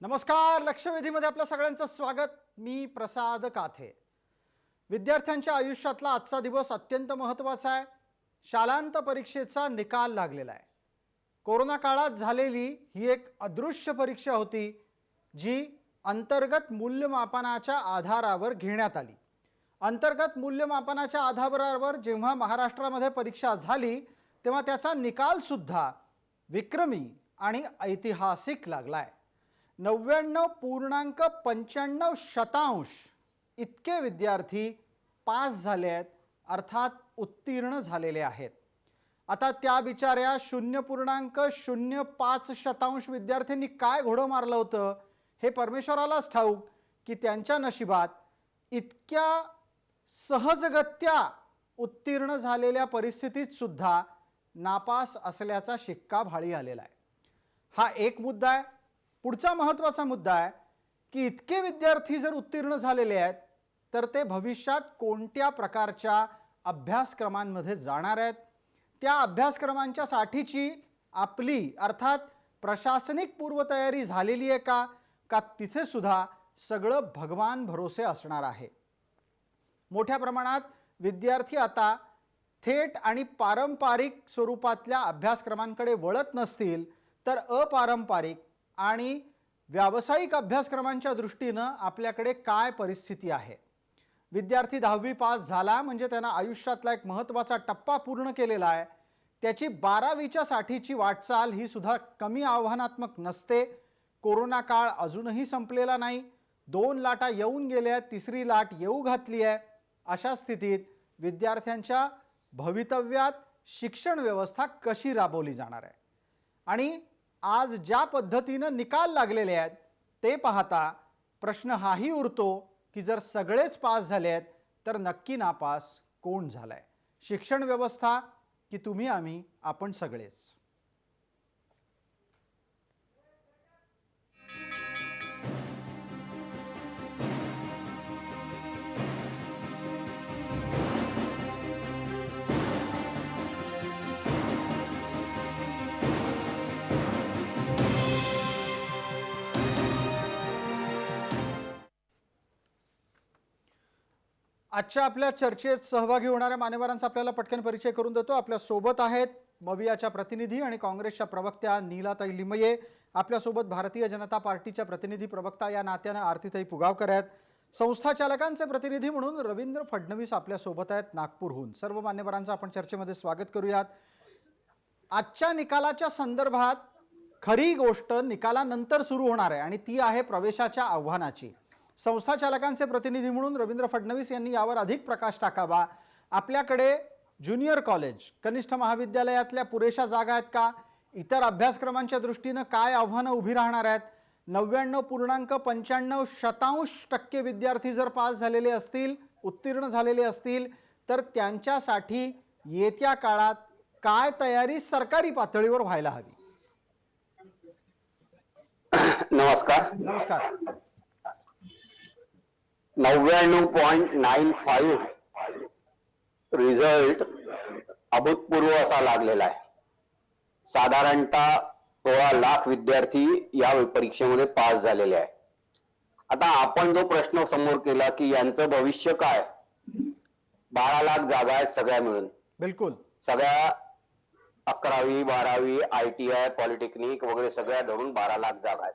नमस्कार. लक्षवेधीमध्ये आपल्या सगळ्यांचं स्वागत. मी प्रसाद काथे. विद्यार्थ्यांच्या आयुष्यातला आजचा दिवस अत्यंत महत्त्वाचा आहे. शालांत परीक्षेचा निकाल लागलेला आहे. कोरोना काळात झालेली ही एक अदृश्य परीक्षा होती जी अंतर्गत मूल्यमापनाच्या आधारावर घेण्यात आली. अंतर्गत मूल्यमापनाच्या आधारावर जेव्हा महाराष्ट्रामध्ये परीक्षा झाली तेव्हा त्याचा निकाल सुद्धा विक्रमी आणि ऐतिहासिक लागलाय. 99.95% इतके विद्यार्थी पास झाले आहेत, अर्थात उत्तीर्ण झालेले आहेत. आता त्या बिचाऱ्या 0.05% विद्यार्थ्यांनी काय घोडं मारलं होतं हे परमेश्वरालाच ठाऊक की त्यांच्या नशिबात इतक्या सहजगत्या उत्तीर्ण झालेल्या परिस्थितीत सुद्धा नापास असल्याचा शिक्का भाळी आलेला आहे. हा एक मुद्दा आहे. पुढचा महत्त्वाचा मुद्दा आहे की इतके विद्यार्थी जर उत्तीर्ण झालेले आहेत तर ते भविष्यात कोणत्या प्रकारच्या अभ्यासक्रमांमध्ये जाणार आहेत, त्या अभ्यासक्रमांच्या साठीची आपली अर्थात प्रशासनिक पूर्वतयारी झालेली आहे का तिथे सुद्धा सगळं भगवान भरोसे असणार आहे. मोठ्या प्रमाणात विद्यार्थी आता थेट आणि पारंपरिक स्वरूपातल्या अभ्यासक्रमांकडे वळत नसतील तर अपारंपरिक आणि व्यावसायिक अभ्यासक्रमांच्या दृष्टीनं आपल्याकडे काय परिस्थिती आहे. विद्यार्थी 10वी पास झाला म्हणजे त्यांना आयुष्यातला एक महत्त्वाचा टप्पा पूर्ण केलेला आहे. त्याची 12वीच्या साठीची वाटचाल ही सुद्धा कमी आव्हानात्मक नसते. कोरोना काळ अजूनही संपलेला नाही. 2 लाटा येऊन गेल्या, तिसरी लाट येऊ घातली आहे. अशा स्थितीत विद्यार्थ्यांच्या भवितव्यात शिक्षण व्यवस्था कशी राबवली जाणार आहे आणि आज ज्या पद्धतीनं निकाल लागलेले आहेत ते पाहता प्रश्न हाही उरतो की जर सगळेच पास झाले आहेत तर नक्की नापास कोण झालाय? शिक्षण व्यवस्था की तुम्ही आम्ही आपण सगळेच? आजच्या आपल्या चर्चेत सहभागी होणाऱ्या मान्यवरांचा आपल्याला पटकन परिचय करून देतो. आपल्या सोबत आहेत मवियाच्या प्रतिनिधी आणि काँग्रेसच्या प्रवक्त्या नीलाताई लिमये. आपल्यासोबत भारतीय जनता पार्टीच्या प्रतिनिधी प्रवक्ता या नात्यानं आरतीताई पुगावकर आहेत. संस्था चालकांचे प्रतिनिधी म्हणून रवींद्र फडणवीस आपल्यासोबत आहेत नागपूरहून. सर्व मान्यवरांचं आपण चर्चेमध्ये स्वागत करूयात. आजच्या निकालाच्या संदर्भात खरी गोष्ट निकालानंतर सुरू होणार आहे आणि ती आहे प्रवेशाच्या आव्हानाची. संस्था चालकांचे प्रतिनिधी म्हणून रवींद्र फडणवीस यांनी यावर अधिक प्रकाश टाकावा. आपल्याकडे ज्युनियर कॉलेज, कनिष्ठ महाविद्यालयातल्या पुरेशा जागा आहेत का? इतर अभ्यासक्रमांच्या दृष्टीनं काय आव्हानं उभी राहणार आहेत? 99.95% विद्यार्थी जर पास झालेले असतील, उत्तीर्ण झालेले असतील तर त्यांच्यासाठी येत्या काळात काय तयारी सरकारी पातळीवर व्हायला हवी? नमस्कार. 99.95 रिझल्ट अभूतपूर्व असा लागलेला आहे. साधारणतः 16 लाख विद्यार्थी या परीक्षेमध्ये पास झालेले आहे. आता आपण जो प्रश्न समोर केला की यांचं भविष्य काय, 12 लाख जागा आहेत सगळ्या मिळून. बिलकुल सगळ्या 11वी 12वी ITI पॉलिटेक्निक वगैरे सगळ्या धरून 12 लाख जागा आहेत.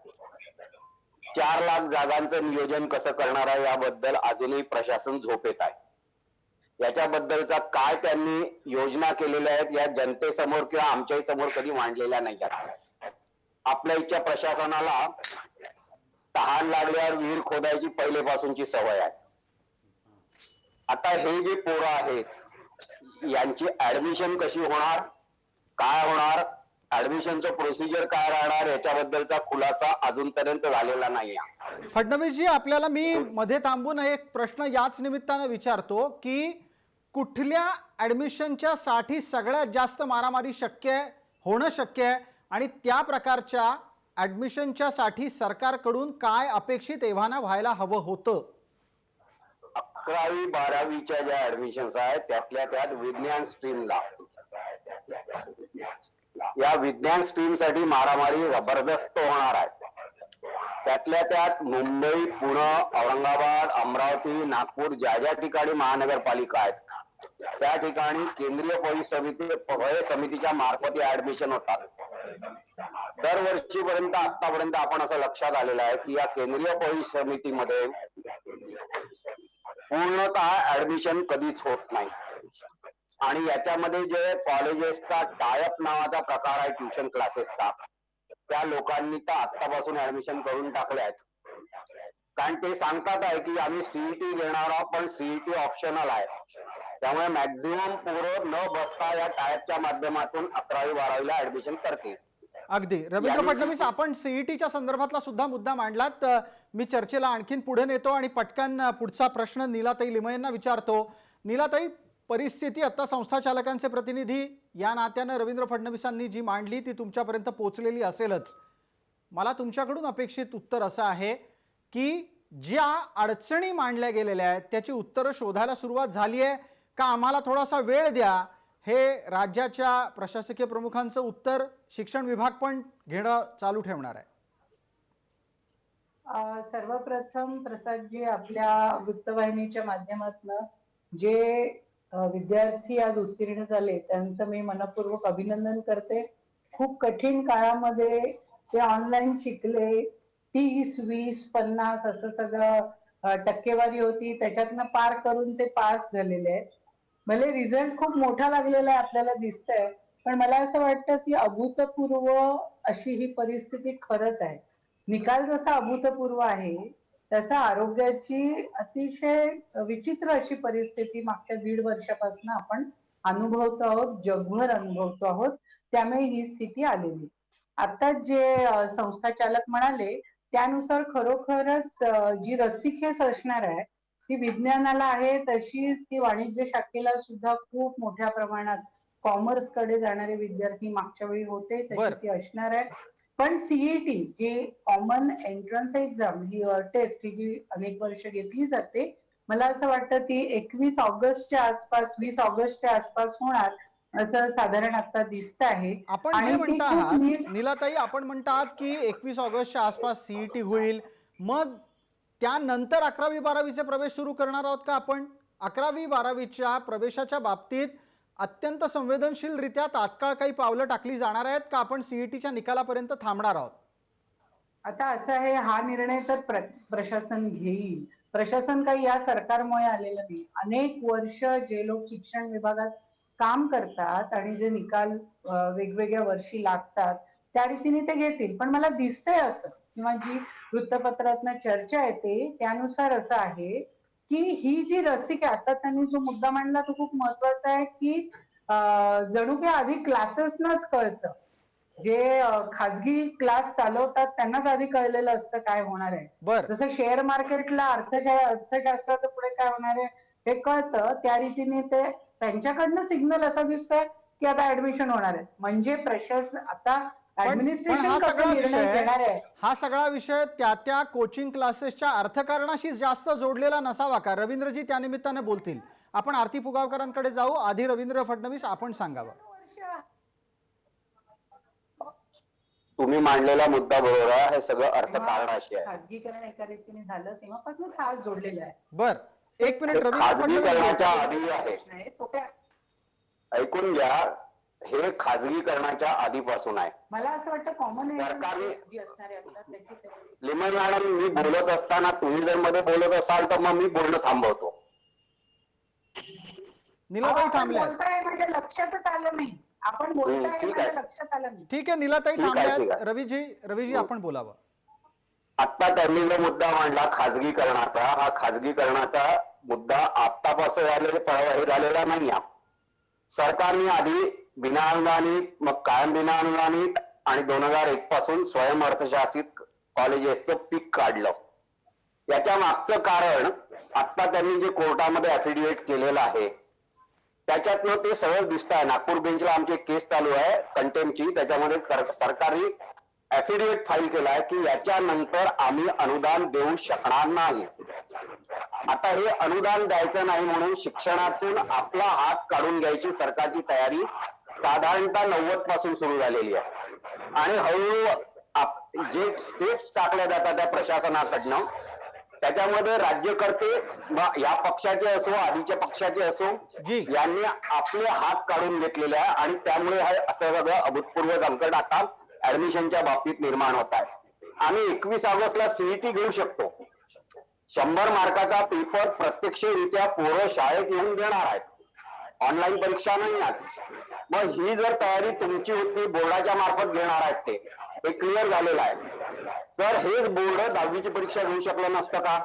4 लाख जागांचं नियोजन कसं करणार आहे याबद्दल अजूनही प्रशासन झोपेत आहे. याच्याबद्दलचा काय त्यांनी योजना केलेल्या आहेत या जनतेसमोर किंवा आमच्याही समोर कधी मांडलेल्या नाही आहेत. आपल्या इच्छा प्रशासनाला तहान लागल्यावर विहीर खोदायची पहिलेपासूनची सवय आहे. आता हे जे पोरं आहेत यांची ऍडमिशन कशी होणार, काय होणार, ऍडमिशनचं प्रोसिजर काय राहणार याच्याबद्दलचा खुलासा अजूनपर्यंत झालेला नाही. फडणवीसजी, आपल्याला मी मध्ये थांबून एक प्रश्न याच निमित्तानं विचारतो की कुठल्या ऍडमिशनच्या साठी सगळ्यात जास्त मारामारी होणं शक्य आहे आणि त्या प्रकारच्या ऍडमिशनच्या साठी सरकारकडून काय अपेक्षित एव्हाना व्हायला हवं होतं? 11वी 12वीच्या ज्या ऍडमिशन्स आहेत त्यातल्या त्यात विज्ञान स्ट्रीमला, या विज्ञान स्ट्रीम साठी मारामारी जबरदस्त होणार आहे. त्यातल्या त्यात मुंबई, पुणे, औरंगाबाद, अमरावती, नागपूर ज्या ठिकाणी महानगरपालिका आहेत त्या ठिकाणी केंद्रीय परीक्षा समितीच्या मार्फत ऍडमिशन होतात. दरवर्षीपर्यंत आतापर्यंत आपण असं लक्षात आलेलं आहे की या केंद्रीय परीक्षा समितीमध्ये पूर्णतः ऍडमिशन कधीच होत नाही. आणि याच्यामध्ये जे कॉलेजेसचा टायअप नावाचा प्रकार आहे ट्युशन क्लासेसचा, त्या लोकांनी तर आतापासून ऍडमिशन करून टाकले आहेत. कारण ते सांगतात आहे की आम्ही सीईटी घेणार आहोत, पण सीईटी ऑप्शनल आहे. त्यामुळे मॅक्झिमम पोरं न बसता या टायअपच्या माध्यमातून 11वी-12वीला ऍडमिशन करतील. अगदी रवींद्र फडणवीस, आपण सीईटीच्या संदर्भातला सुद्धा मुद्दा मांडलात. मी चर्चेला आणखीन पुढे नेतो आणि पटकन पुढचा प्रश्न नीलाताई लिमयेंना विचारतो. नीलाताई, परिस्थिती आता संस्था चालकांचे प्रतिनिधी या नात्यानं रवींद्र फडणवीसांनी जी मांडली ती तुमच्यापर्यंत पोहोचलेली असेलच. मला तुमच्याकडून अपेक्षित उत्तर असं आहे की ज्या अडचणी मांडल्या गेलेल्या आहेत त्याची उत्तरं शोधायला सुरुवात झाली आहे का? आम्हाला थोडासा वेळ द्या, हे राज्याच्या प्रशासकीय प्रमुखांचं उत्तर शिक्षण विभाग पण घेणं चालू ठेवणार आहे. सर्वप्रथम प्रसादजी, आपल्या वृत्तवाहिनीच्या माध्यमातून जे विद्यार्थी आज उत्तीर्ण झाले त्यांचं मी मनपूर्वक अभिनंदन करते. खूप कठीण काळामध्ये ते ऑनलाईन शिकले. 30, 20, 50 असं सगळं टक्केवारी होती, त्याच्यातनं पार करून ते पास झालेले आहेत. भले रिझल्ट खूप मोठा लागलेला आहे आपल्याला दिसतंय, पण मला असं वाटतं की अभूतपूर्व अशी ही परिस्थिती खरंच आहे. निकाल जसा अभूतपूर्व आहे तसा आरोग्याची अतिशय विचित्र अशी परिस्थिती मागच्या 1.5 वर्षापासून आपण अनुभवतो आहोत, जगभर अनुभवतो आहोत. त्यामुळे ही स्थिती आलेली. आता जे संस्था चालक म्हणाले त्यानुसार खरोखरच जी रस्सीखेच असणार आहे ती विज्ञानाला आहे, तशीच ती वाणिज्य शाखेला सुद्धा खूप मोठ्या प्रमाणात कॉमर्स कडे जाणारे विद्यार्थी मागच्या वेळी होते, तशी ती असणार आहे. पण सीईटी जी कॉमन एंट्रन्स एक्झाम, ही टेस्ट जी अनेक वर्ष घेतली जाते, मला असं वाटतं ती 21 ऑगस्टच्या आसपास, 20 ऑगस्टच्या आसपास होणार असं साधारण आता दिसत आहे. आपण जे म्हणता आहात नीलाताई, आपण म्हणता आहात की 21 ऑगस्टच्या आसपास सीईटी होईल, मग त्यानंतर 11वी-12वीचे प्रवेश सुरू करणार आहोत का आपण? 11वी-12वीच्या प्रवेशाच्या बाबतीत अत्यंत संवेदनशीलरित्या तात्काळ काही पावलं टाकली जाणार आहेत का आपण सीईटीच्या निकालापर्यंत थांबणार आहोत? आता असं आहे, हा निर्णय तर प्रशासन घेईल. प्रशासन काही या सरकारमुळे आलेलं नाही. अनेक वर्ष जे लोक शिक्षण विभागात काम करतात आणि जे निकाल वेगवेगळ्या वर्षी लागतात त्या रीतीने ते घेतील. पण मला दिसतंय असं, किंवा जी वृत्तपत्रातनं चर्चा येते त्यानुसार असं आहे की ही जी रसिक आहे, आता त्यांनी जो मुद्दा मांडला तो खूप महत्वाचा आहे की जणू काही आधी क्लासेसनाच कळतं. जे खाजगी क्लास चालवतात त्यांनाच आधी कळलेलं असतं काय होणार आहे. जसं शेअर मार्केटला अर्थशास्त्राचं पुढे काय होणार आहे हे कळतं, त्या रीतीने ते त्यांच्याकडनं सिग्नल असा दिसतोय की आता ऍडमिशन होणार आहे. म्हणजे प्रशासन आता हा सगळा विषय त्या कोचिंग क्लासेसच्या अर्थकारणाशी जास्त जोडलेला नसावा का? रवींद्रजी त्या निमित्ताने बोलतील. आपण आरती पुगावकरांकडे जाऊ. आधी रवींद्र फडणवीस, आपण सांगावं. तुम्ही मांडलेला मुद्दा बरोबर आहे, हे सगळं अर्थकारणाशी आहे. खाजगीकरण एका रीतीने झालं तेव्हापासून हा जोडलेला आहे. बर, एक मिनिट. खाजगीकरणाच्या आधी आहे, ऐकून घ्या, हे खाजगीकरणाच्या आधीपासून आहे. मला असं वाटतं कॉमन सरकारने लिमय मॅडम, मी बोलत असताना तुम्ही जर मध्ये बोलत असाल तर मग मी बोलणं थांबवतो. नीलाताई थांबल्या, म्हणजे लक्षातच आलं नाही आपण बोलताय, लक्षात आलं नाही. ठीक आहे, नीलाताई थांबल्यात. रवीजी आपण बोलावं. आता त्यांनी जो मुद्दा मांडला खाजगीकरणाचा, हा खाजगीकरणाचा मुद्दा आतापासून हे झालेला नाही. सरकारने आधी बिनाअनुदानित, मग कायम बिनाअनुदानित आणि 2001 पासून स्वयं अर्थशासित कॉलेजेसचं पीक काढलं. याच्या मागचं कारण आता त्यांनी जे कोर्टामध्ये अफिडेव्हिट केलेलं आहे त्याच्यातनं ते सहज दिसत आहे. नागपूर बेंचला आमची एक केस चालू आहे कंटेम्पची, त्याच्यामध्ये सरकारी ऍफिडेव्हिट फाईल केला आहे की याच्यानंतर आम्ही अनुदान देऊ शकणार नाही. आता हे अनुदान द्यायचं नाही म्हणून शिक्षणातून आपला हात काढून घ्यायची सरकारची तयारी साधारणतः 90 पासून सुरू झालेली आहे. आणि हळूहळू जे स्टेप्स टाकल्या जातात त्या प्रशासनाकडनं, त्याच्यामध्ये राज्यकर्ते या पक्षाचे असो आधीच्या पक्षाचे असो जी. यांनी आपले हात काढून घेतलेले आहे आणि त्यामुळे हे असं सगळं अभूतपूर्व संकट आता ऍडमिशनच्या बाबतीत निर्माण होत आहे. आम्ही 21 ऑगस्टला सीईटी घेऊ शकतो. 100 मार्काचा पेपर प्रत्यक्षरित्या पोरं शाळेत येऊन देणार आहेत, ऑनलाईन परीक्षा नाही आहेत. मग ही जर तयारी तुमची होती, बोर्डाच्या मार्फत घेणार आहेत ते क्लिअर झालेलं आहे, तर हेच बोर्ड 10वीची परीक्षा घेऊ शकलं नसतं का?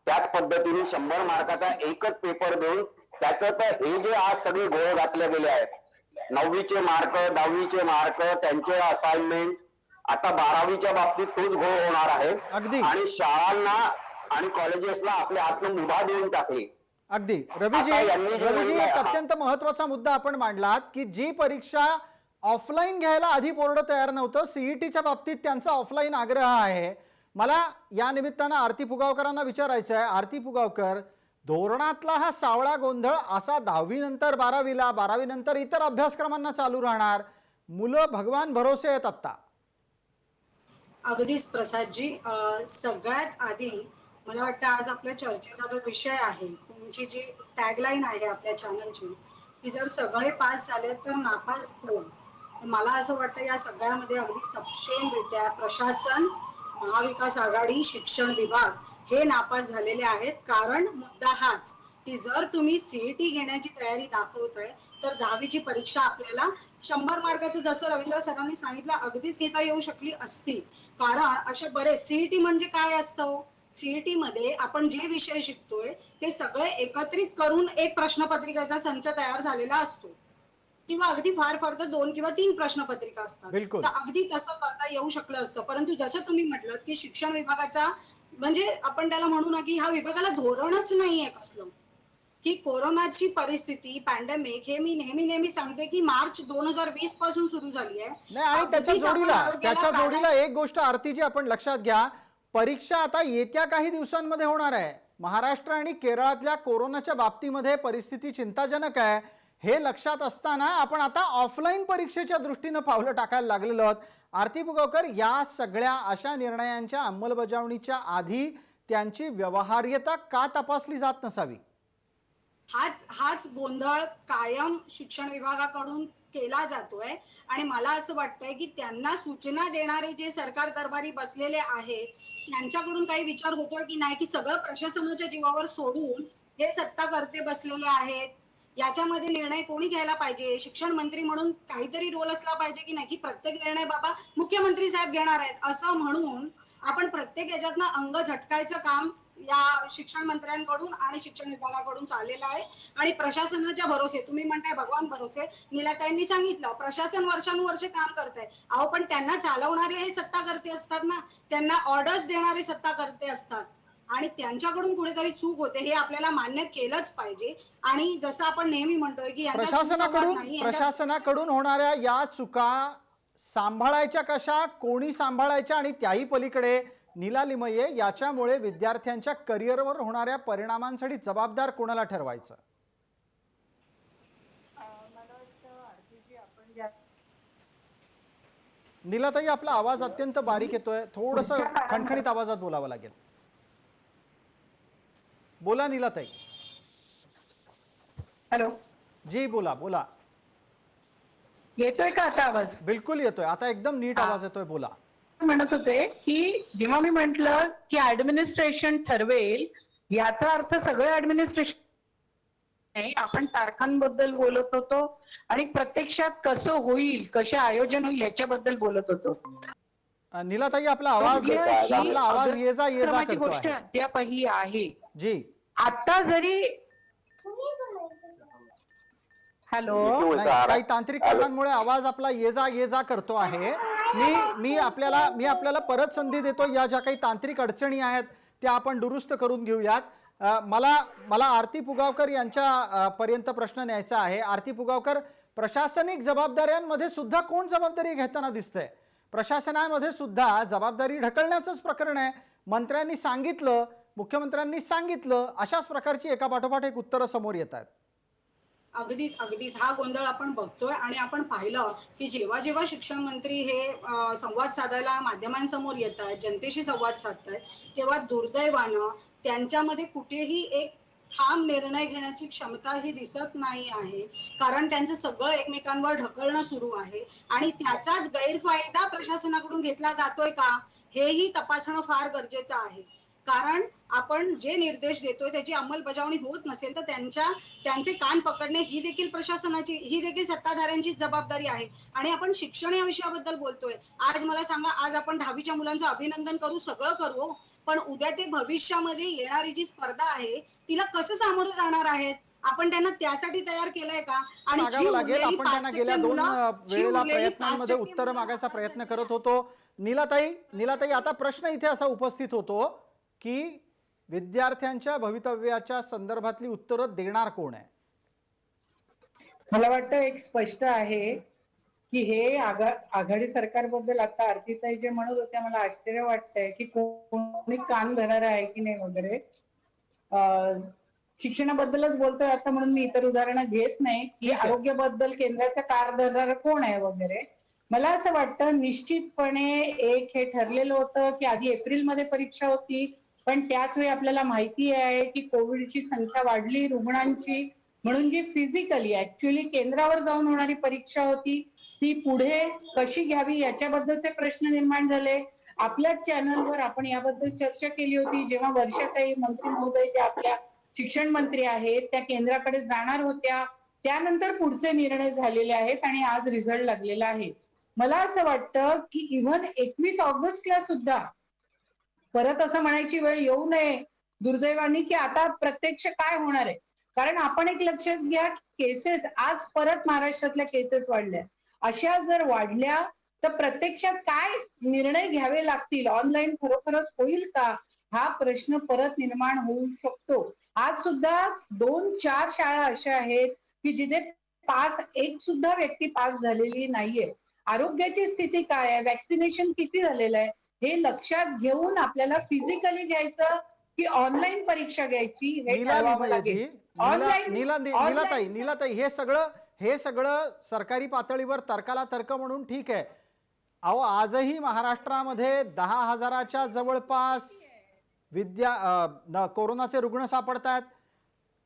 त्याच पद्धतीने 100 मार्काचा एकच पेपर देऊन त्याचं तर हे जे आज सगळे गोळ घातले गेले आहेत, 9वीचे मार्क 10वीचे मार्क त्यांचे असाइनमेंट, आता 12वीच्या बाबतीत तोच घोळ होणार आहे. अगदी. आणि शाळांना आणि कॉलेजेसला आपल्या हातून मुभा देऊन टाकली. अगदी. रवीजी, आता यांनी जे रवीजी, म्हणलंय, एक अत्यंत महत्वाचा मुद्दा आपण मांडलात की जी परीक्षा ऑफलाईन घ्यायला आधी बोर्ड तयार नव्हतं, सीईटीच्या बाबतीत त्यांचा ऑफलाईन आग्रह आहे. मला या निमित्तानं आरती पुगावकरांना विचारायचं आहे. आरती पुगावकर, धोरणातला हा सावळा गोंधळ असा 10वी नंतर 12वीला, 12वी नंतर इतर अभ्यासक्रमांना चालू राहणार, मुलं भगवान भरोसे आहेत आता. अगदीच प्रसादजी, सगळ्यात आधी मला वाटतं आज आपल्या चर्चेचा जो विषय आहे, तुमची जी टॅगलाईन आहे आपल्या चॅनलची, की जर सगळे पास झाले तर नापास कोण? मला असं वाटतं या सगळ्यामध्ये अगदी सपशेलरित्या प्रशासन, महाविकास आघाडी, शिक्षण विभाग हे नापास झालेले आहेत. कारण मुद्दा हाच की जर तुम्ही सीईटी घेण्याची तयारी दाखवताय तर 10वीची परीक्षा आपल्याला 100 मार्काचं, जसं रवींद्र सरांनी सांगितलं, अगदीच घेता येऊ शकली असती. कारण असे बरेच, सीईटी म्हणजे काय असतं? सीईटी मध्ये आपण जे विषय शिकतोय ते सगळे एकत्रित करून एक प्रश्नपत्रिकेचा संच तयार झालेला असतो, किंवा अगदी फार फार तर 2 किंवा 3 प्रश्नपत्रिका असतात. बिलकुल. तर अगदी तसं करता येऊ शकलं असतं. परंतु जसं तुम्ही म्हटलं की शिक्षण विभागाचा, म्हणजे आपण त्याला म्हणू ना की ह्या विभागाला धोरणच नाहीये कसलं, की कोरोनाची परिस्थिती, पॅन्डेमिक, हे मी नेहमी सांगते की मार्च 2020 पासून सुरू झाली आहे. नाही, आणि त्याच्या अगदीच आपण आरोग्याला जोडीला एक गोष्ट आरतीजी आपण लक्षात घ्या, परीक्षा आता येत्या काही दिवसांमध्ये होणार आहे. महाराष्ट्र आणि केरळातल्या कोरोनाच्या बाबतीमध्ये परिस्थिती चिंताजनक आहे. हे लक्षात असताना आपण आता ऑफलाईन परीक्षेच्या दृष्टीनं पावलं टाकायला लागलेलो आहोत. आरती पुगावकर, या सगळ्या अशा निर्णयांच्या अंमलबजावणीच्या आधी त्यांची व्यवहार्यता का तपासली जात नसावी? हाच गोंधळ कायम शिक्षण विभागाकडून केला जातोय. आणि मला असं वाटतंय की त्यांना सूचना देणारे जे सरकार दरबारी बसलेले आहेत त्यांच्याकडून काही विचार होतोय की नाही, की सगळं प्रशासनाच्या जीवावर सोडून हे सत्ताकर्ते बसलेले आहेत, याच्यामध्ये निर्णय कोणी घ्यायला पाहिजे? शिक्षण मंत्री म्हणून काहीतरी रोल असला पाहिजे की नाही, की प्रत्येक निर्णय बाबा मुख्यमंत्री साहेब घेणार आहेत असं म्हणून आपण प्रत्येक याच्यातनं अंग झटकायचं काम या शिक्षण मंत्र्यांकडून आणि शिक्षण विभागाकडून चाललेलं आहे. आणि प्रशासनाच्या भरोसे, तुम्ही म्हणताय भगवान भरोसे, नीलाताईंनी सांगितलं प्रशासन वर्षानुवर्षे काम करतंय. अहो पण त्यांना चालवणारे हे सत्ताकर्ते असतात ना, त्यांना ऑर्डर्स देणारे सत्ताकर्ते असतात आणि त्यांच्याकडून कुठेतरी चूक होते हे आपल्याला मान्य केलंच पाहिजे. आणि जसं आपण नेहमी म्हणतोय की प्रशासनाकडून होणाऱ्या या चुका सांभाळायच्या कशा, कोणी सांभाळायच्या, आणि त्याही पलीकडे नीला लिमये, याच्यामुळे विद्यार्थ्यांच्या करिअरवर होणाऱ्या परिणामांसाठी जबाबदार कोणाला ठरवायचं? नीलाताई, आपला आवाज अत्यंत बारीक येतोय, थोडंसं खणखणीत आवाजात बोलावं लागेल. बोला नीलाताई. हॅलो, जी बोला बोला. येतोय का आता आवाज? बिलकुल येतोय, आता एकदम नीट आवाज येतोय, बोला. म्हणत होते की जेव्हा मी म्हंटल की ऍडमिनिस्ट्रेशन ठरवेल, याचा अर्थ सगळं ऍडमिनिस्ट्रेशन नाही, आपण तारखांबद्दल बोलत होतो आणि प्रत्यक्षात कसं होईल, कसे आयोजन होईल याच्याबद्दल बोलत होतो. नीलाताई, आपला आवाज ये जा गोष्ट अद्यापही आहे. जी, आता जरी हॅलो, काही तांत्रिक कारणांमुळे आवाज आपला ये जा करतो आहे. मी आपल्याला परत संधी देतो. या ज्या काही तांत्रिक अडचणी आहेत त्या आपण दुरुस्त करून घेऊयात. मला आरती पुगावकर यांच्या पर्यंत प्रश्न न्यायचा आहे. आरती पुगावकर, प्रशासनिक जबाबदाऱ्यांमध्ये सुद्धा कोण जबाबदारी घेताना दिसतंय? प्रशासनामध्ये सुद्धा जबाबदारी ढकलण्याचंच प्रकरण आहे. मंत्र्यांनी सांगितलं, मुख्यमंत्र्यांनी सांगितलं, अशाच प्रकारची एका पाठोपाठ एक उत्तरं समोर येत आहेत. अगदीच अगदीच हा गोंधळ आपण बघतोय आणि आपण पाहिलं की जेव्हा जेव्हा शिक्षण मंत्री हे संवाद साधायला माध्यमांसमोर येत आहेत, जनतेशी संवाद साधतायत, तेव्हा दुर्दैवानं त्यांच्यामध्ये कुठेही एक ठाम निर्णय घेण्याची क्षमता ही दिसत नाही आहे. कारण त्यांचं सगळं एकमेकांवर ढकलणं सुरू आहे आणि त्याचाच गैरफायदा प्रशासनाकडून घेतला जातोय का हेही तपासणं फार गरजेचं आहे. कारण आपण जे निर्देश देतोय त्याची अंमलबजावणी होत नसेल तर त्यांचे कान पकडणे ही देखील प्रशासनाची, ही देखील सत्ताधाऱ्यांची जबाबदारी आहे. आणि आपण शिक्षण या विषयाबद्दल बोलतोय. आज मला सांगा, आज आपण 10वीच्या मुलांचं अभिनंदन करू, सगळं करू, पण उद्या ते भविष्यामध्ये येणारी जी स्पर्धा आहे तिला कसं सामोरं जाणार आहेत? आपण त्यांना त्यासाठी तयार केलंय का? आणि जी मागावं लागेल. उरलेली आपण त्यांना 5% गेल्या 2 मुलं, जी वेळेला उरलेली प्रयत्नांमध्ये 5% उत्तरं मुलं मागायचा आता प्रयत्न सध्या- करत होतो. नीलाताई, आता प्रश्न इथे असा उपस्थित होतो की विद्यार्थ्यांच्या भवितव्याच्या संदर्भातली उत्तरं देणार कोण आहे? मला वाटतं एक स्पष्ट आहे की हे आघाडी सरकारबद्दल आता आरतीताई जे म्हणत होत्या, मला आश्चर्य वाटतंय की कोणी कान धरणार आहे की नाही वगैरे. शिक्षणाबद्दलच बोलतोय आता म्हणून मी इतर उदाहरणं घेत नाही की ठीक आहे. आरोग्याबद्दल केंद्राचा कार धरणार कोण आहे वगैरे. मला असं वाटतं निश्चितपणे एक हे ठरलेलं होतं की आधी एप्रिलमध्ये परीक्षा होती, पण त्याच वेळी आपल्याला माहिती आहे की कोविडची संख्या वाढली रुग्णांची, म्हणून जी फिजिकली ऍक्च्युअली केंद्रावर जाऊन होणारी परीक्षा होती ती पुढे कशी घ्यावी याच्याबद्दलचे प्रश्न निर्माण झाले. आपल्याच चॅनलवर आपण याबद्दल चर्चा केली होती जेव्हा वर्षाताई मंत्री महोदय ज्या आपल्या शिक्षण मंत्री आहेत त्या केंद्राकडे जाणार होत्या. त्यानंतर पुढचे निर्णय झालेले आहेत आणि आज रिझल्ट लागलेला आहे. मला असं वाटतं की इव्हन 21 ऑगस्टला सुद्धा परत असं म्हणायची वेळ येऊ नये दुर्दैवाने की आता प्रत्यक्ष काय होणार आहे. कारण आपण एक लक्षात घ्या, केसेस आज परत महाराष्ट्रातल्या केसेस वाढल्या. अशा जर वाढल्या तर प्रत्यक्षात काय निर्णय घ्यावे लागतील, ऑनलाईन खरोखरच होईल का, हा प्रश्न परत निर्माण होऊ शकतो. आज सुद्धा 2-4 शाळा अशा आहेत की जिथे एक सुद्धा व्यक्ती पास झालेली नाहीये. आरोग्याची स्थिती काय आहे, वॅक्सिनेशन किती झालेलं आहे, हे लक्षात घेऊन आपल्याला फिजिकली घ्यायचं की ऑनलाईन परीक्षा घ्यायची हे ठरवावं लागेल. नीलाताई, हे सगळं सरकारी पातळीवर तर्काला तर्क म्हणून ठीक आहे. अहो, आजही महाराष्ट्रामध्ये 10,000च्या जवळपास कोरोनाचे रुग्ण सापडतात.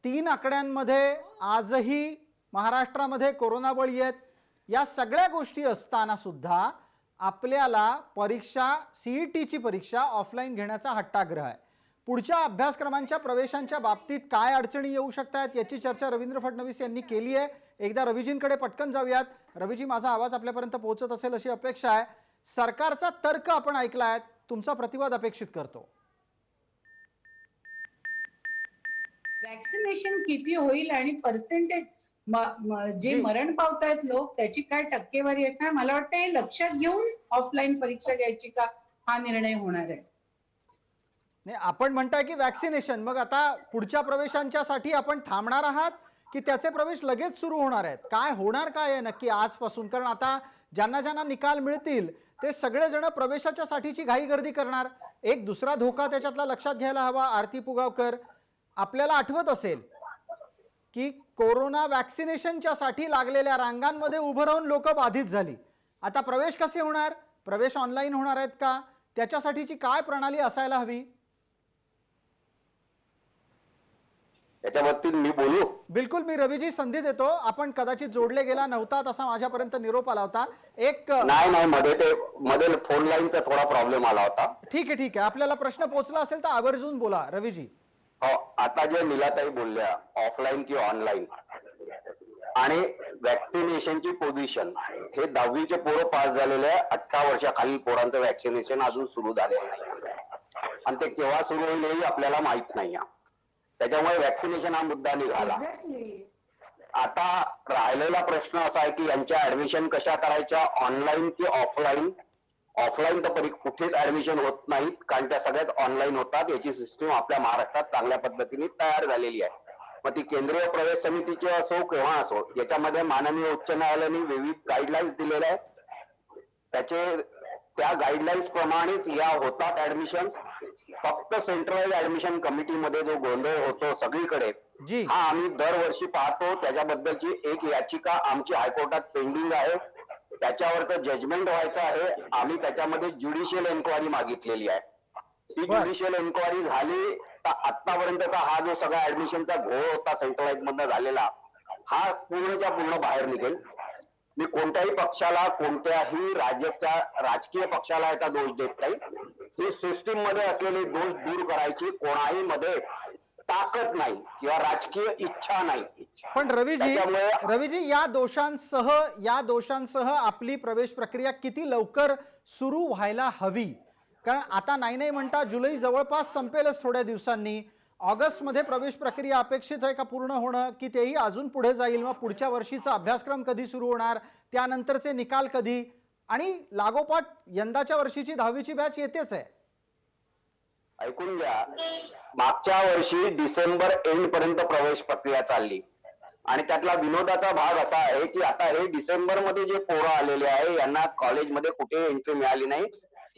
3 आकड्यांमध्ये आजही महाराष्ट्रामध्ये कोरोना बळी आहेत. या सगळ्या गोष्टी असताना सुद्धा आपल्याला परीक्षा, सीईटीची परीक्षा ऑफलाईन घेण्याचा हट्टाग्रह आहे. पुढच्या अभ्यासक्रमांच्या प्रवेशांच्या बाबतीत काय अडचणी येऊ शकतात याची चर्चा रवींद्र फडणवीस यांनी केली आहे. एकदा रवीजींकडे पटकन जाऊयात. रवीजी, माझा आवाज आपल्यापर्यंत पोहोचत असेल अशी अपेक्षा आहे. सरकारचा तर्क आपण ऐकलाय, तुमचा प्रतिवाद अपेक्षित करतो. वॅक्सिनेशन किती होईल आणि पर्सेंटेज जे मरण पावतायत लोक त्याची काय टक्केवारी आहे ना, मला वाटतं हे लक्षात घेऊन ऑफलाईन परीक्षा घ्यायची का हा निर्णय होणार आहे. नाही, आपण म्हणताय की वॅक्सिनेशन, मग आता पुढच्या प्रवेशांच्या साठी आपण थांबणार आहात की त्याचे प्रवेश लगेच सुरू होणार आहेत? काय होणार काय आहे नक्की आजपासून? कारण आता ज्यांना निकाल मिळतील ते सगळेजण प्रवेशाच्या साठीची घाई गर्दी करणार. एक दुसरा धोका त्याच्यातला लक्षात घ्यायला हवा. आरती पुगावकर, आपल्याला आठवत असेल की कोरोना वॅक्सिनेशनच्या साठी लागलेल्या रांगांमध्ये उभं राहून लोक बाधित झाली. आता प्रवेश कसे होणार? प्रवेश ऑनलाईन होणार आहेत का? त्याच्यासाठीची काय प्रणाली असायला हवी? याच्या बाबतीत मी बोलू? बिलकुल, मी रवीजी संधी देतो. आपण कदाचित जोडले गेला नव्हता असा माझ्यापर्यंत निरोप आला होता. नाही, मध्ये फोन लाईनचा थोडा प्रॉब्लेम आला होता. ठीक आहे. आपल्याला प्रश्न पोहोचला असेल तर आवर्जून बोला रवीजी. हो, आता जे नीलाताई बोलल्या ऑफलाईन की ऑनलाईन आणि वॅक्सिनेशनची पोझिशन, हे 10वीचे पोरं पास झालेले 18 वर्षाखालील पोरांचं वॅक्सिनेशन अजून सुरू झालेलं नाही आणि ते केव्हा सुरू होईल हेही आपल्याला माहित नाही. त्याच्यामुळे वॅक्सिनेशन हा मुद्दा निघाला. आता राहिलेला प्रश्न असा आहे की यांच्या ऍडमिशन कशा करायच्या, ऑनलाईन की ऑफलाईन? ऑफलाईन तर कुठेच ऍडमिशन होत नाहीत, कारण त्या सगळ्यात ऑनलाईन होतात. याची सिस्टीम आपल्या महाराष्ट्रात चांगल्या पद्धतीने तयार झालेली आहे. मग ती केंद्रीय प्रवेश समितीची असो किंवा असो, याच्यामध्ये माननीय उच्च न्यायालयाने विविध गाईडलाईन्स दिलेल्या आहेत. त्या गाईडलाईन्स प्रमाणेच या होतात ऍडमिशन. फक्त सेंट्रलाइज ऍडमिशन कमिटीमध्ये जो गोंधळ होतो सगळीकडे, जी हा आम्ही दरवर्षी पाहतो. त्याच्याबद्दलची एक याचिका आमची हायकोर्टात पेंडिंग आहे. त्याच्यावरचं जजमेंट व्हायचं आहे. आम्ही त्याच्यामध्ये ज्युडिशियल एन्क्वायरी मागितलेली आहे. ती बर. ज्युडिशियल एन्क्वायरी झाली तर आतापर्यंतचा हा जो सगळा ऍडमिशनचा घोळ होता सेंट्रलाइज मधनं झालेला, हा पूर्णच्या पूर्ण बाहेर निघेल. मी कोणत्याही पक्षाला, कोणत्याही राजकीय पक्षाला याचा दोष देत नाही. ही सिस्टीम मध्ये असलेले दोष दूर करायची कोणाही मध्ये ताकद नाही किंवा राजकीय इच्छा नाही. पण त्याच्यामुळे- रवीजी या दोषांसह आपली प्रवेश प्रक्रिया किती लवकर सुरू व्हायला हवी? कारण आता नाही म्हणता जुलै जवळपास संपेलच थोड्या दिवसांनी. ऑगस्टमध्ये प्रवेश प्रक्रिया अपेक्षित आहे का पूर्ण होणं, की तेही अजून पुढे जाईल? मग पुढच्या वर्षीचा अभ्यासक्रम कधी सुरू होणार, त्यानंतरचे निकाल कधी, आणि लागोपाठ यंदाच्या वर्षीची 10वीची बॅच येतेच आहे. ऐकून घ्या, मागच्या वर्षी डिसेंबर एंड पर्यंत प्रवेश प्रक्रिया चालली आणि त्यातला विनोदाचा भाग असा आहे की आता हे डिसेंबर मध्ये जे पोरं आलेले आहे यांना कॉलेजमध्ये कुठे एंट्री मिळाली नाही.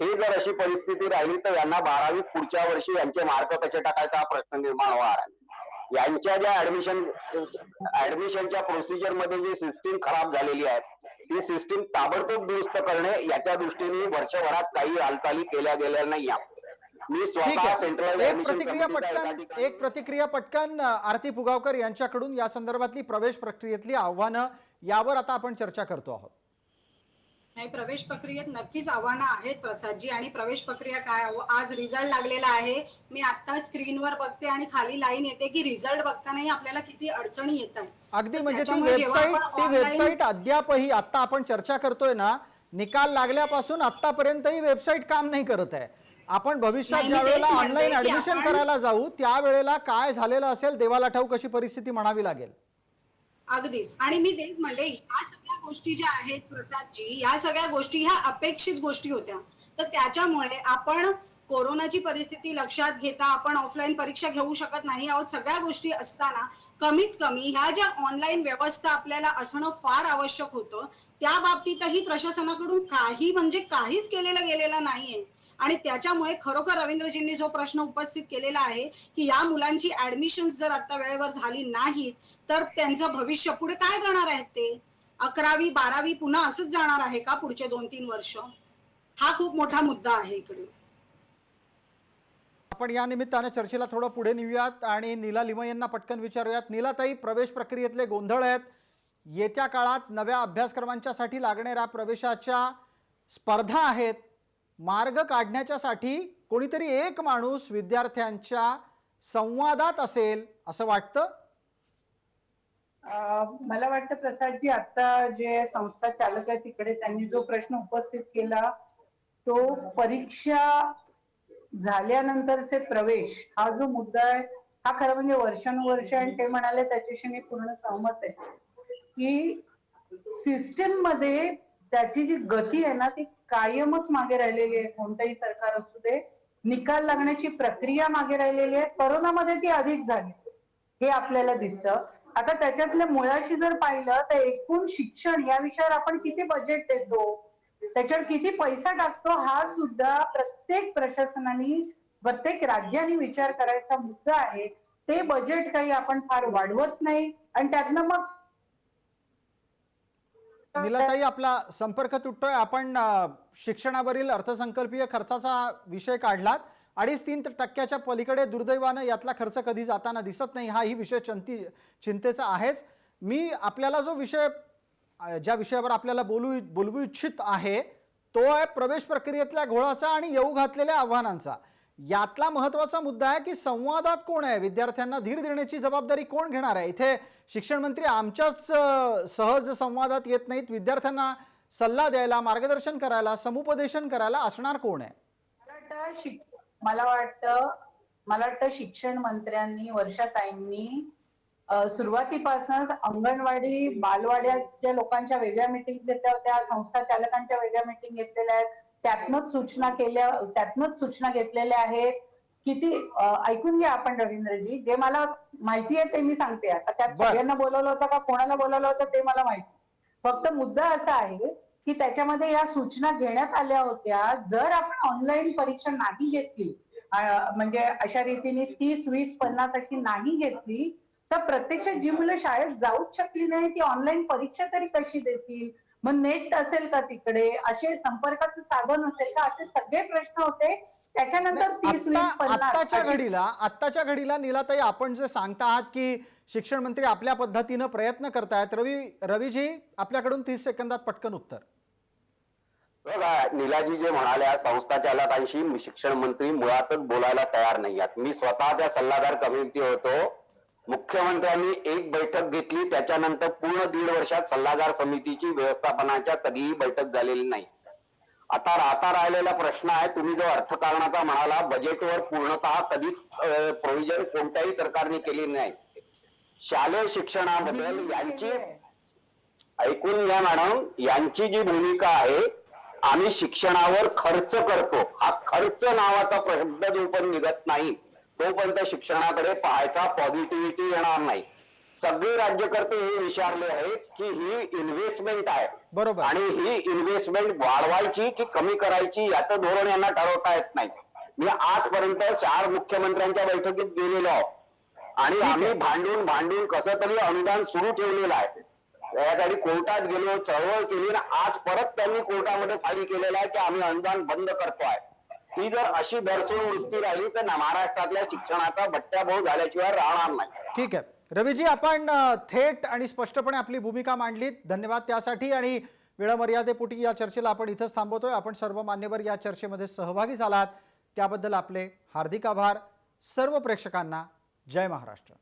हे जर अशी परिस्थिती राहिली तर यांना 12वी पुढच्या वर्षी यांचे मार्क कसे टाकायचा हा प्रश्न निर्माण होणार आहे. यांच्या ज्या ऍडमिशनच्या प्रोसिजर मध्ये जी सिस्टीम खराब झालेली आहे ती सिस्टीम ताबडतोब दुरुस्त करणे, याच्या दृष्टीने वर्षभरात काही हालचाली केल्या गेल्या नाही. मी ठीक स्वतः आहे. सेंट्रल एक प्रतिक्रिया पटकन आरती पुगावकर यांच्याकडून या संदर्भातली प्रवेश प्रक्रियेतली आव्हानं, यावर आता आपण चर्चा करतो आहोत. नाही, प्रवेश प्रक्रियेत नक्कीच आव्हानं आहेत प्रसादजी. आणि प्रवेश प्रक्रिया काय, आज रिझल्ट लागलेला आहे. मी आता स्क्रीनवर बघते आणि खाली लाईन येते की रिझल्ट बघतानाही आपल्याला किती अडचणी येत आहेत. अगदी म्हणजे ती त्याच्यामुळे जेव्हा आपण वेबसाईट अद्यापही, आता आपण चर्चा करतोय ना, निकाल लागल्यापासून आतापर्यंतही वेबसाईट काम नाही करत आहे. आपण भविष्यात नाही, मी ज्या वेळेला तेच म्हणते ऑनलाईन की ऍडमिशन आपण- करायला जाऊ त्यावेळेला काय झालेलं असेल देवाला ठाऊक अशी परिस्थिती म्हणावी लागेल. अगदीच. आणि मी तेच म्हणते, ह्या सगळ्या गोष्टी ज्या आहेत प्रसादजी, या सगळ्या गोष्टी ह्या अपेक्षित गोष्टी होत्या. तर त्याच्यामुळे आपण कोरोनाची परिस्थिती लक्षात घेता आपण ऑफलाईन परीक्षा घेऊ शकत नाही आहोत. सगळ्या गोष्टी असताना कमीत कमी ह्या ज्या ऑनलाईन व्यवस्था आपल्याला असणं फार आवश्यक होतं, त्या बाबतीतही प्रशासनाकडून काहीच केलेलं गेलेलं नाहीये. आणि त्याच्यामुळे खरोखर रवींद्रजींनी जो प्रश्न उपस्थित केलेला आहे की या मुलांची ऍडमिशन जर आता वेळेवर झाली नाही तर त्यांचं भविष्य पुढे काय जाणार आहे, ते 11वी 12वी पुन्हा असंच जाणार आहे का पुढचे 2-3 वर्ष? हा खूप मोठा मुद्दा आहे इकडे. आपण या निमित्ताने चर्चेला थोडं पुढे नेऊयात आणि नीला लिमये यांना पटकन विचारूयात. नीलाताई, प्रवेश प्रक्रियेतले गोंधळ आहेत. येत्या काळात नव्या अभ्यासक्रमांच्यासाठी लागणाऱ्या प्रवेशाच्या स्पर्धा आहेत. मार्ग काढण्याच्यासाठी कोणीतरी एक माणूस विद्यार्थ्यांच्या संवादात असेल असं वाटतं? मला वाटतं प्रसादजी, आता जे संस्था चालक आहे तिकडे त्यांनी जो प्रश्न उपस्थित केला तो परीक्षा झाल्यानंतरचे प्रवेश हा जो मुद्दा आहे हा खरं म्हणजे वर्षानुवर्ष, आणि ते म्हणाले त्याच्याशी मी पूर्ण सहमत आहे की सिस्टीम मध्ये त्याची जी गती आहे ना ती कायमच मागे राहिलेली आहे. कोणतंही सरकार असू दे, निकाल लागण्याची प्रक्रिया मागे राहिलेली आहे. कोरोनामध्ये ती अधिक झाली हे आपल्याला दिसतं. आता त्याच्यातल्या मुळाशी जर पाहिलं तर एकूण शिक्षण या विषयावर आपण किती बजेट देतो, त्याच्यावर किती पैसा टाकतो, हा सुद्धा प्रत्येक प्रशासनाने, प्रत्येक राज्याने विचार करायचा मुद्दा आहे. ते बजेट काही आपण फार वाढवत नाही आणि त्यातनं मग नीलाताई, आपला संपर्क तुटतोय. आपण शिक्षणावरील अर्थसंकल्पीय खर्चाचा विषय काढलात. 2.5-3% पलीकडे दुर्दैवानं यातला खर्च कधी जाताना दिसत नाही. हाही विषय चिंतेचा आहेच. मी आपल्याला ज्या विषयावर आपल्याला बोलवू इच्छित आहे तो आहे प्रवेश प्रक्रियेतल्या घोळाचा आणि येऊ घातलेल्या आव्हानांचा. यातला महत्त्वाचा मुद्दा आहे की संवादात कोण आहे, विद्यार्थ्यांना धीर देण्याची जबाबदारी कोण घेणार आहे? इथे शिक्षण मंत्री आमच्याच सहज संवादात येत नाहीत. विद्यार्थ्यांना सल्ला द्यायला, मार्गदर्शन करायला, समुपदेशन करायला असणार कोण आहे? मला वाटतं शिक्षण मंत्र्यांनी, वर्षाताईंनी सुरुवातीपासूनच अंगणवाडी बालवाड्याच्या लोकांच्या वेगळ्या मीटिंग घेतल्या होत्या, संस्था चालकांच्या वेगळ्या मीटिंग घेतलेल्या आहेत, त्यातनच सूचना घेतलेल्या आहेत. किती ऐकून घ्या आपण रवींद्रजी, जे मला माहिती आहे ते मी सांगते. आता त्यात सगळ्यांना बोलवलं होतं का कोणाला बोलवलं होतं ते मला माहिती. फक्त मुद्दा असा आहे की त्याच्यामध्ये या सूचना घेण्यात आल्या होत्या, जर आपण ऑनलाईन परीक्षा नाही घेतली म्हणजे अशा रीतीने 30, 20, 50 अशी नाही घेतली तर प्रत्यक्षात जी मुलं शाळेत जाऊच शकली नाही ती ऑनलाईन परीक्षा तरी कशी देतील? मग नेट असेल का तिकडे? असे संपर्काचं साधन असेल का? असे सगळे प्रश्न होते. त्याच्यानंतर 30, 20, 50 आत्ताच्या घडीला नीलाताई, आपण जे सांगता आहात की शिक्षण मंत्री आपल्या पद्धतीनं प्रयत्न करतायत, रवीजी आपल्याकडून 30 सेकंदात पटकन उत्तर. बघा, नीलाजी जे म्हणाल्या संस्था चालकांशी शिक्षण मंत्री मुळातच बोलायला तयार नाही आहेत. मी स्वतः त्या सल्लागार कमिटी होतो. मुख्यमंत्र्यांनी एक बैठक घेतली, त्याच्यानंतर पूर्ण 1.5 वर्षात सल्लागार समितीची व्यवस्थापनाच्या कधीही बैठक झालेली नाही. आता राहिलेला प्रश्न आहे, तुम्ही जो अर्थकारणाचा म्हणाला, बजेटवर पूर्णतः कधीच प्रोव्हिजन कोणत्याही सरकारने केली नाही. शालेय शिक्षणाबद्दल यांची ऐकून घ्या मॅडम, यांची जी भूमिका आहे, आम्ही शिक्षणावर खर्च करतो, हा खर्च नावाचा शब्द जोपर्यंत निघत नाही तोपर्यंत शिक्षणाकडे पाहायचा पॉझिटिव्हिटी येणार नाही. सगळे राज्यकर्ते हे विचारले आहेत की ही इन्व्हेस्टमेंट आहे, बरोबर, आणि ही इन्व्हेस्टमेंट वाढवायची की कमी करायची याचं धोरण यांना ठरवता येत नाही. मी आजपर्यंत 4 मुख्यमंत्र्यांच्या बैठकीत गेलेलो आहोत आणि आम्ही भांडून कसं तरी अनुदान सुरू ठेवलेलं आहे. यासाठी कोर्टात गेलो, चळवळ केली, आणि आज परत त्यांनी कोर्टामध्ये फाईल केलेला आहे की आम्ही अनुदान बंद करतोय. ही जर अशी दर्शवून वृत्ती राहिली तर महाराष्ट्रातल्या शिक्षणाचा बट्ट्याबोळ झाल्याशिवाय राहणार नाही. ठीक आहे रवीजी, आपण थेट आणि स्पष्टपणे आपली भूमिका मांडलीत, धन्यवाद त्यासाठी. आणि वेळमर्यादेपोटी या चर्चेला आपण इथंच थांबवतोय. आपण सर्व मान्यवर या चर्चेमध्ये सहभागी झालात त्याबद्दल आपले हार्दिक आभार. सर्व प्रेक्षकांना जय महाराष्ट्र.